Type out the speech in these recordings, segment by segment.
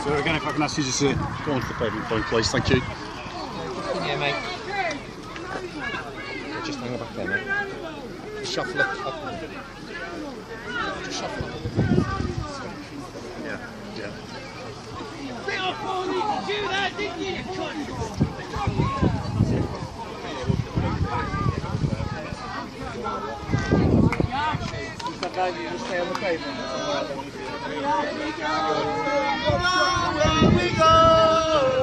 So again, if I can ask you just to go on to the pavement point, please. Thank you. Yeah, mate. Just hang back there, mate. Just shuffle it up. Just shuffle it. Yeah. Get off all you can do that, didn't you, you cunt? Just stay on the pavement.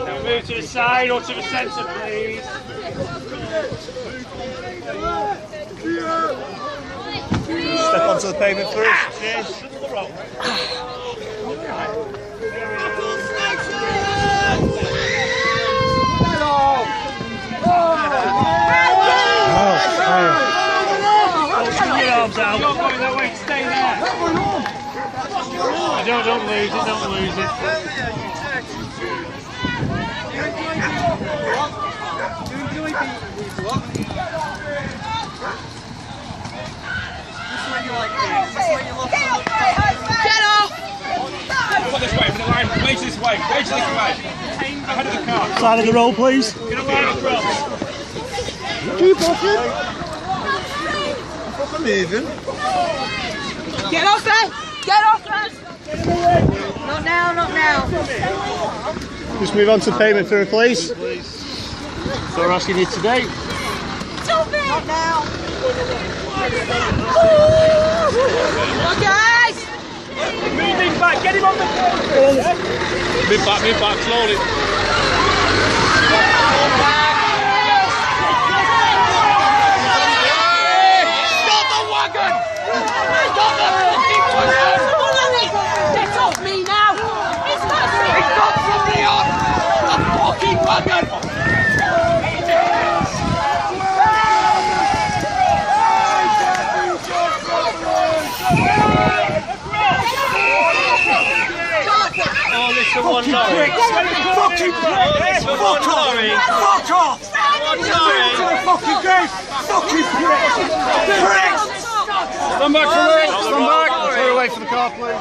Now move to the side or to the centre, please. Step onto the pavement first. Cheers. Your arms out. You're going that way, stay there. Don't lose it, don't lose it. Get off! Come this way, for the line. Face this way. Face this way. Ahead of the car. Side of the road, please. Get a line across. Keep walking. I'm moving. Get off there! Get off there! Not now, not now. Just move on to the pavement first, please. So we're asking you today. Not now. Come on, guys! Moving back, get him on the pavement. Move back, slowly. Stop the wagon! Stop the fucking wagon! Get off me now! It's not me! Stop somebody off! The fucking wagon! Oh, listen, one lorry. Fucking prick! Fuck off! Fuck off! One lorry. Fucking gate! Fucking prick! Prick! Stand back from it. Stand back! Clear away from the car, please.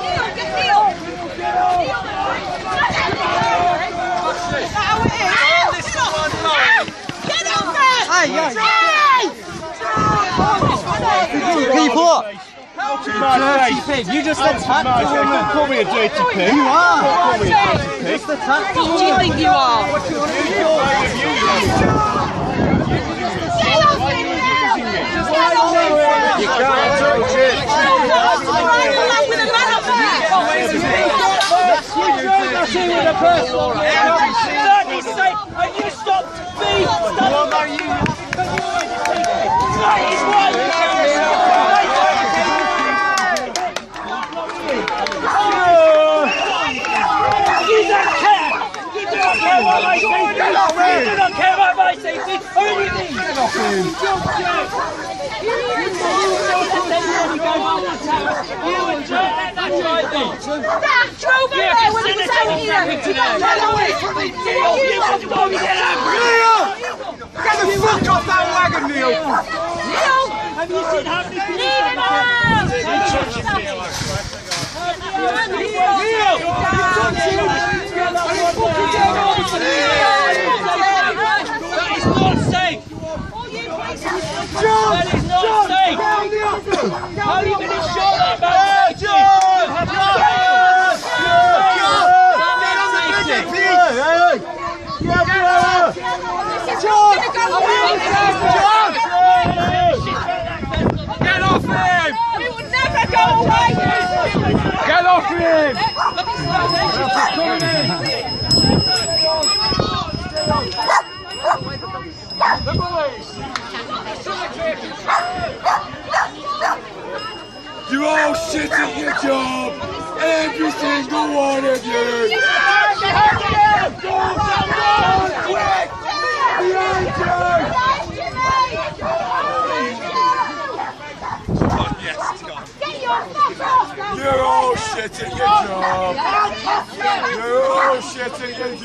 Get off there! Hey! People up! Dirty pig! You just attacked the woman! Call me a dirty pig! You are! Call me a dirty pig! Just attacked the What do you think you are? You can't touch it! That's you with a person. Exactly, say, and you stop me. That is why you don't care. You don't care what I say. You do not care what I say. Anything. That's right then. That drove in there when it was out here. Get away from me, Neil. You want to go and get out. Neil! Get the fuck off that wagon, Neil! Neil! Have you seen how many people Leave him alone! Neil! That is not safe! That is not safe! How are you going to show that about safety? You have to Get off him! We would never go away! Get off him! You're all shit at your job! Every single one of you! Quick! Behind you! You're all shit at your job! You're all shit at your job!